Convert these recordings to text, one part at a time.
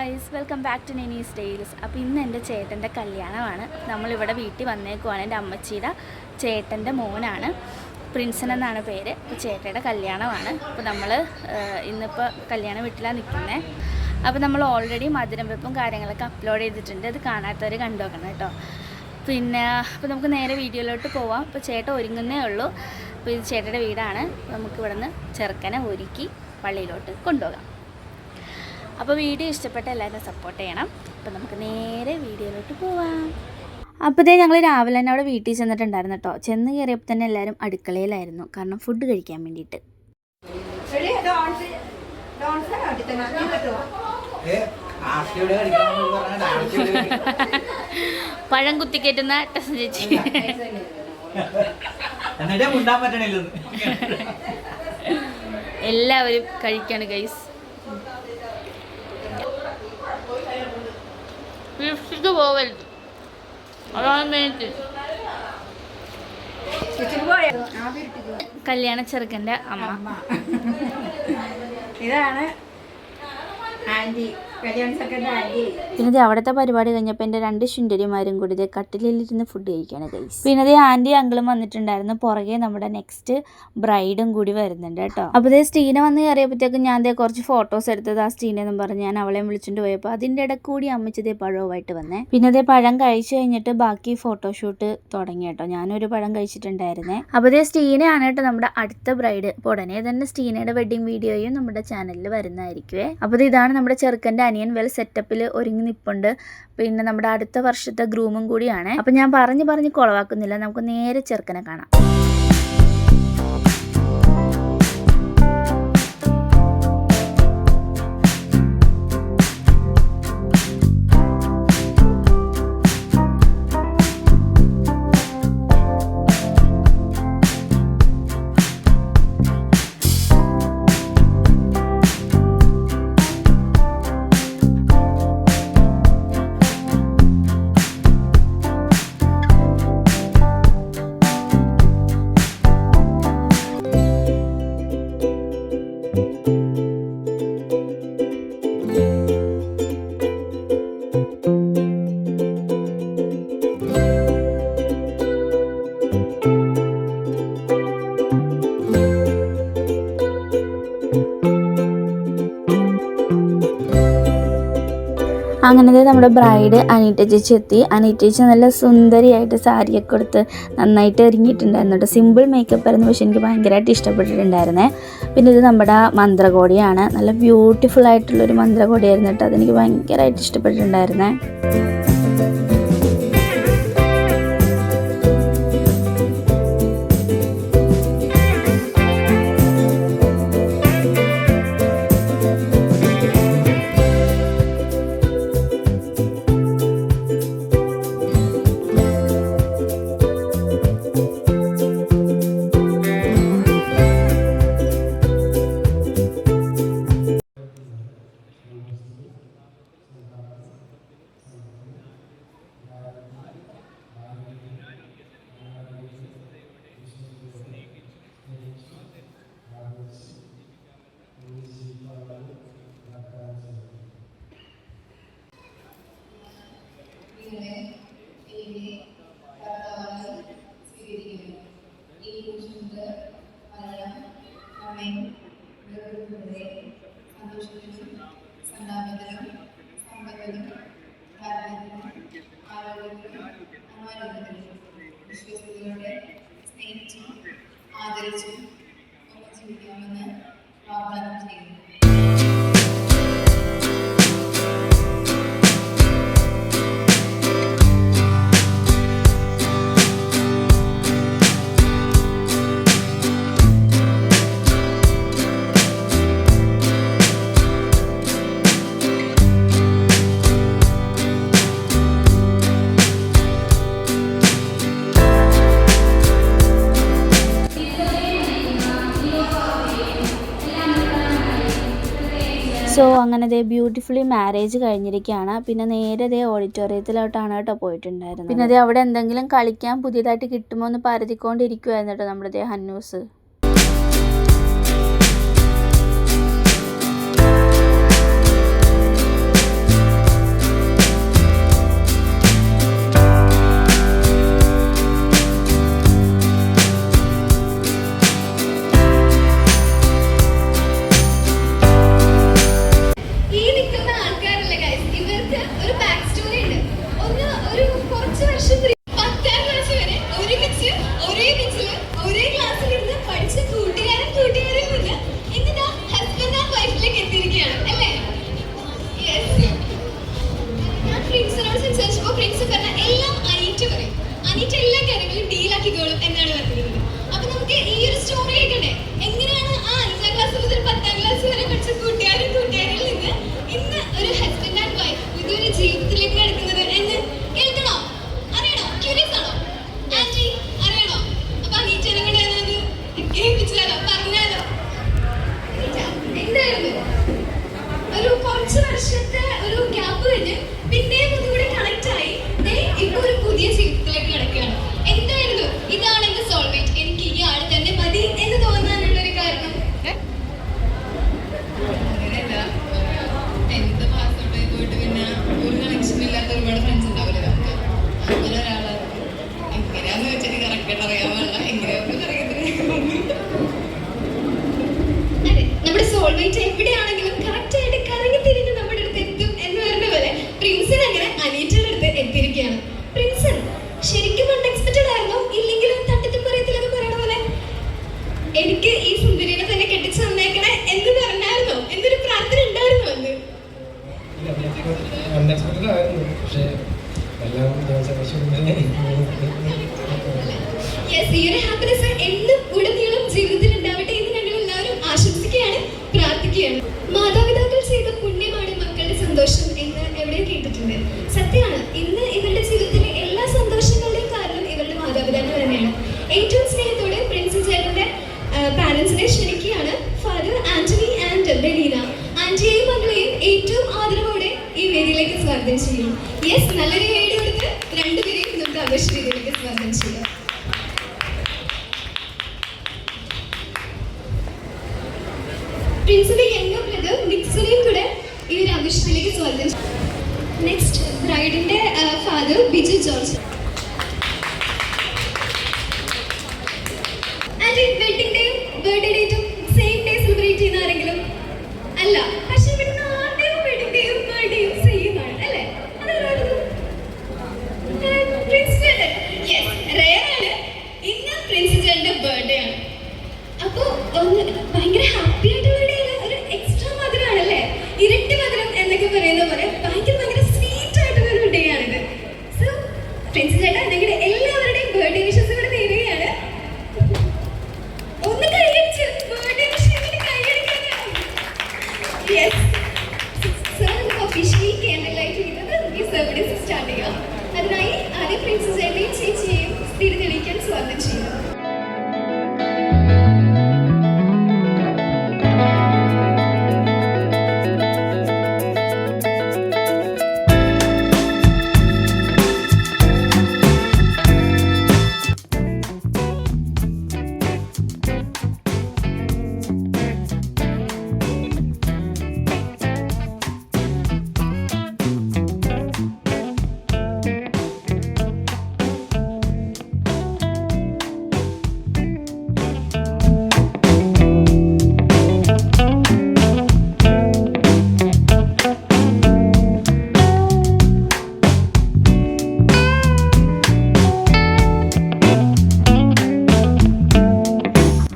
Guys, welcome back to നെനീസ് styles. അപ്പോൾ ഇന്ന് എൻ്റെ ചേട്ടൻ്റെ കല്യാണമാണ്. നമ്മളിവിടെ വീട്ടിൽ വന്നേക്കുവാണ്. എൻ്റെ അമ്മച്ചിയുടെ ചേട്ടൻ്റെ മോനാണ്, പ്രിൻസൻ എന്നാണ് പേര്. അപ്പോൾ ചേട്ടയുടെ കല്യാണമാണ്. അപ്പോൾ നമ്മൾ ഇന്നിപ്പോൾ കല്യാണ വീട്ടിലാണ് നിൽക്കുന്നത്. അപ്പോൾ നമ്മൾ ഓൾറെഡി മധുരം വെപ്പും കാര്യങ്ങളൊക്കെ അപ്ലോഡ് ചെയ്തിട്ടുണ്ട്. അത് കാണാത്തവർ കണ്ടു നോക്കണം കേട്ടോ. പിന്നെ അപ്പോൾ നമുക്ക് നേരെ വീഡിയോയിലോട്ട് പോവാം. അപ്പോൾ ചേട്ടൻ ഒരുങ്ങുന്നേ ഉള്ളൂ. അപ്പോൾ ഇത് ചേട്ടയുടെ വീടാണ്. നമുക്ക് ഇവിടെ നിന്ന് ചെറുക്കനെ ഒരുക്കി പള്ളിയിലോട്ട് കൊണ്ടുപോകാം. അപ്പോൾ വീഡിയോ ഇഷ്ടപ്പെട്ട എല്ലാവരും സപ്പോർട്ട് ചെയ്യണം. അപ്പോൾ നമുക്ക് നേരെ വീഡിയോയിലോട്ട് പോവാം. അപ്പോഴത്തേ ഞങ്ങൾ രാവിലെ തന്നെ അവിടെ വീട്ടിൽ ചെന്നിട്ടുണ്ടായിരുന്നു കേട്ടോ. ചെന്ന് കയറിയപ്പോൾ തന്നെ എല്ലാവരും അടുക്കളയിലായിരുന്നു, കാരണം ഫുഡ് കഴിക്കാൻ വേണ്ടിയിട്ട്. പഴം കുത്തിക്കയറ്റുന്ന ടെസ്റ്റ് ചേച്ചി. എല്ലാവരും കഴിക്കാണ് ഗൈസ്. പോവരുത്, അതാണ് മെയിൻ. കല്യാണ ചെറുക്കൻ്റെ അമ്മ ഇതാണ് ആൻറ്റി. പിന്നെ അവിടുത്തെ പരിപാടി കഴിഞ്ഞപ്പോൾ എൻ്റെ 2 ശുണ്ടരിമാരും കൂടി ഇത് കട്ടിലിരുന്ന് ഫുഡ് കഴിക്കുകയാണ് ഗൈസ്. പിന്നെ അതേ ആൻറ്റി അങ്കിളും വന്നിട്ടുണ്ടായിരുന്നു. പുറകെ നമ്മുടെ നെക്സ്റ്റ് ബ്രൈഡും കൂടി വരുന്നുണ്ട് കേട്ടോ. അപ്പോൾ ഇതേ സ്റ്റീന വന്ന് കയറിയപ്പോഴത്തേക്കും ഞാൻ കുറച്ച് ഫോട്ടോസ് എടുത്തത് ആ സ്റ്റീനെന്നും പറഞ്ഞ് ഞാൻ അവളെ വിളിച്ചുകൊണ്ട് പോയപ്പോൾ അതിൻ്റെ ഇടയ്ക്ക് കൂടി അമ്മച്ചതേ പഴവുമായിട്ട് വന്നേ. പിന്നെ അതേ പഴം കഴിച്ചു കഴിഞ്ഞിട്ട് ബാക്കി ഫോട്ടോഷൂട്ട് തുടങ്ങി കേട്ടോ. ഞാനൊരു പഴം കഴിച്ചിട്ടുണ്ടായിരുന്നേ. അപ്പോൾ ഇതേ സ്റ്റീനയാണ് കേട്ടോ നമ്മുടെ അടുത്ത ബ്രൈഡ്. അപ്പോൾ ഉടനെ തന്നെ സ്റ്റീനയുടെ വെഡിങ് വീഡിയോയും നമ്മുടെ ചാനലിൽ വരുന്നതായിരിക്കുമേ. അപ്പോൾ ഇതാണ് നമ്മുടെ ചെറുക്കൻ്റെ അനിയൻ വെൽ സെറ്റപ്പിൽ ഒരുങ്ങി നിൽപ്പുണ്ട്. പിന്നെ നമ്മുടെ അടുത്ത വർഷത്തെ ഗ്രൂമും കൂടിയാണ്. അപ്പം ഞാൻ പറഞ്ഞ് കുളവാക്കുന്നില്ല, നമുക്ക് നേരെ ചെറുക്കനെ കാണാം. അങ്ങനെ നമ്മുടെ ബ്രൈഡ് അനീറ്റ ചേച്ചി എത്തി. അനീറ്റ ചേച്ചി നല്ല സുന്ദരിയായിട്ട് സാരിയൊക്കെ കൊടുത്ത് നന്നായിട്ട് ഒരുങ്ങിയിട്ടുണ്ടായിരുന്നു കേട്ടോ. സിമ്പിൾ മേക്കപ്പ് ആയിരുന്നു, പക്ഷെ എനിക്ക് ഭയങ്കരമായിട്ട് ഇഷ്ടപ്പെട്ടിട്ടുണ്ടായിരുന്നേ. പിന്നെ ഇത് നമ്മുടെ മന്ത്രകോടിയാണ്. നല്ല ബ്യൂട്ടിഫുൾ ആയിട്ടുള്ളൊരു മന്ത്രകോടിയായിരുന്നു കേട്ടോ. അതെനിക്ക് ഭയങ്കരമായിട്ട് ഇഷ്ടപ്പെട്ടിട്ടുണ്ടായിരുന്നേ. ആദരിച്ചും ജീവിക്കാമെന്ന് വാഗ്ദാനം ചെയ്യുന്നു. സോ അങ്ങനെ ദേ ബ്യൂട്ടിഫുള്ളി മാരേജ് കഴിഞ്ഞിരിക്കുകയാണ്. പിന്നെ നേരെ ദേ ഓഡിറ്റോറിയത്തിലോട്ടാണ് കേട്ടോ പോയിട്ടുണ്ടായിരുന്നത്. പിന്നെ അതേ അവിടെ എന്തെങ്കിലും കളിക്കാൻ പുതിയതായിട്ട് കിട്ടുമോ എന്ന് പരതിക്കൊണ്ടിരിക്കുമായിരുന്നു കേട്ടോ നമ്മുടെ ദേ ഹന്നൂസ്. കുറച്ച് വർഷത്തെ ഒരു ഗ്യാപ്പ് കഴിഞ്ഞ് പിന്നെയും ഒന്നുകൂടി കണക്ട് ആയി ഇപ്പൊ ഒരു പുതിയ ജീവിതത്തിലേക്ക് കിടക്കുകയാണ്. എന്തായിരുന്നു ഇതാണ് എന്റെ സോൾമേറ്റ്, എനിക്ക് ഈ ആൾ തന്നെ മതി എന്ന് തോന്നാനുള്ള ഒരു കാരണം? അങ്ങനെയല്ല, 10th പാസ് ഔട്ട് ആയി പോയിട്ട് പിന്നെ ഒരു കണക്ഷൻ ഇല്ലാത്ത ഒരുപാട് ഫ്രണ്ട്സ് ഉണ്ടാവില്ലേ നമുക്ക്. അങ്ങനെ ഒരാളാണ്. എങ്ങനെയാന്ന് വെച്ചിട്ട് കറക്റ്റായിട്ട് അറിയാൻ പാടില്ല, എങ്ങനെയാണെന്ന് അറിയത്തില്ല. അതെ, നമ്മുടെ സോൾമേറ്റ് എവിടെയാണെങ്കിലും കറക്റ്റ് ആയിട്ട് കറങ്ങി തിരിഞ്ഞ് നമ്മുടെ അടുത്ത് എത്തും എന്ന് പറഞ്ഞ പോലെ പ്രിൻസൻ അങ്ങനെ അനീറ്റയുടെ അടുത്ത് എത്തിയിരിക്കുകയാണ്. പ്രിൻസൻ ശരിക്കും അൺഎക്സ്പെക്റ്റഡ് ആയിരുന്നു, ഇല്ലെങ്കിലും തട്ടിത്തുമ്പറിയത്തിലൊക്കെ പറയണ പോലെ എനിക്ക് ഈ സുന്ദരിനെ തന്നെ കെട്ടിച്ചു തന്നേക്കണേ എന്ന് പറഞ്ഞായിരുന്നോ? എന്തൊരു പ്രാർത്ഥന ഉണ്ടായിരുന്നു അന്ന്? ഈ ഒരു ഹാപ്പിനെസ് എന്നും ഉടനീളം ജീവിതത്തിൽ ഉണ്ടാവട്ടെ എന്ന് ഞങ്ങൾ എല്ലാവരും ആശംസിക്കുകയാണ്, പ്രാർത്ഥിക്കുകയാണ്. മാതാപിതാക്കൾ ചെയ്ത പുണ്യമാണ് മക്കളുടെ സന്തോഷം എന്ന് എവിടെയോ കേട്ടിട്ടുണ്ട്. സത്യമാണ്, ഇന്ന് ഇവരുടെ ജീവിതത്തിലെ എല്ലാ സന്തോഷങ്ങളുടെയും കാരണം ഇവരുടെ മാതാപിതാക്കൾ തന്നെയാണ്. ഏറ്റവും സ്നേഹത്തോടെ പ്രിൻസസ് ചേട്ടന്റെ പാരന്റ്സിനെ ക്ഷണിക്കുകയാണ്. Father Antony and Belina. ആന്റിയെയും മകളെയും ഏറ്റവും ആദരവോടെ ഈ വേദിയിലേക്ക് സ്വാഗതം ചെയ്യും. യെസ്, നല്ലൊരു വേദി കൊടുത്ത് രണ്ടുപേരെയും നമുക്ക് ആഘോഷ വേദിയിലേക്ക് സ്വാഗതം ചെയ്യാം. പ്രിൻസിന്റെ യങ്ങർ ബ്രദർ നിക്സനെയും കൂടെ ഈ ഒരു ആഘോഷത്തിലേക്ക് സ്വാഗതം ചെയ്യും. നെക്സ്റ്റ് ബ്രൈഡിന്റെ father Biju George. And wedding ഡേയും ബർത്ത്ഡേ ഡേറ്റും സെയിം ഡേ സെലിബ്രേറ്റ് ചെയ്യുന്ന ആരെങ്കിലും? അല്ല, പക്ഷെ ഇവിടെ ആരുടെയും വെഡിങ് ഡേയും ബർത്ത്ഡേയും സെയിം ആണ് അല്ലേ? പ്രിൻസിന്റെ റെയർ ആണ്. ഇന്ന് പ്രിൻസിന്റെ ബർത്ത്ഡേ ആണ്. അപ്പൊ ഭയങ്കര ഹാപ്പി ആയിട്ടുള്ള ഒരു എക്സ്ട്രാ മധുരമാണല്ലേ, ഇരട്ടി മധുരം എന്നൊക്കെ പറയുന്ന പോലെ ഭയങ്കര സ്വീറ്റ് ആയിട്ടുള്ള ഒരു ഡേ ആണിത്. സോ പ്രിൻസ് ചേട്ടാ, നിങ്ങളുടെ എല്ലാവരുടെയും ബർത്ത്ഡേ വിഷസ് ഇവിടെ നേരുകയാണ്. ഒന്ന് കൈയടിച്ച് ബർത്ത്ഡേ വിഷസ് കൈയടിക്കാൻ. യെസ് സോ നമുക്ക് ഒഫീഷ്യലി ക്യാൻഡിൽ ലൈറ്റ് ചെയ്തത് ഈ സർവീസ് സ്റ്റാർട്ട് ചെയ്യാം. അതിനായി ആദ്യം പ്രിൻസസ് ചേട്ടനെയും ചേച്ചിയെയും സ്ഥിതി തെളിയിക്കാൻ സ്വാഗതം ചെയ്യുന്നു.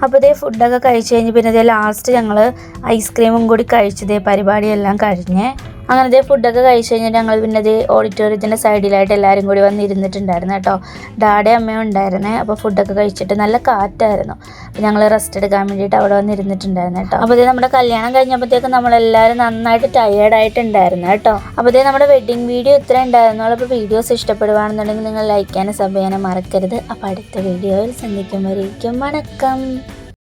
അപ്പോൾ ഇതേ ഫുഡൊക്കെ കഴിച്ച് കഴിഞ്ഞ് പിന്നെ ഇതേ ലാസ്റ്റ് ഞങ്ങൾ ഐസ്ക്രീമും കൂടി കഴിച്ചതേ പരിപാടിയെല്ലാം കഴിഞ്ഞ്. അങ്ങനെ ഇതേ ഫുഡൊക്കെ കഴിച്ച് കഴിഞ്ഞിട്ട് ഞങ്ങൾ പിന്നെ ഇതേ ഓഡിറ്റോറിയത്തിൻ്റെ സൈഡിലായിട്ട് എല്ലാവരും കൂടി വന്നിരുന്നിട്ടുണ്ടായിരുന്നു കേട്ടോ. ഡാഡയും അമ്മയും ഉണ്ടായിരുന്നേ. അപ്പോൾ ഫുഡൊക്കെ കഴിച്ചിട്ട് നല്ല കാറ്റായിരുന്നു. അപ്പോൾ ഞങ്ങൾ റെസ്റ്റ് എടുക്കാൻ വേണ്ടിയിട്ട് അവിടെ വന്നിരുന്നിട്ടുണ്ടായിരുന്നു കേട്ടോ. അപ്പോൾ ഇതേ നമ്മുടെ കല്യാണം കഴിഞ്ഞപ്പോഴത്തേക്കും നമ്മളെല്ലാവരും നന്നായിട്ട് ടയേർഡായിട്ടുണ്ടായിരുന്നു കേട്ടോ. അപ്പോൾ ഇതേ നമ്മുടെ വെഡ്ഡിങ് വീഡിയോ ഇത്രയും ഉണ്ടായിരുന്നുള്ളൂ. അപ്പോൾ വീഡിയോസ് ഇഷ്ടപ്പെടുകയാണെന്നുണ്ടെങ്കിൽ നിങ്ങൾ ലൈക്ക് ചെയ്യാനും സബ് ചെയ്യാനും മറക്കരുത്. അപ്പോൾ അടുത്ത വീഡിയോയിൽ സന്ധിക്കുമ്പോഴേക്കും വണക്കം.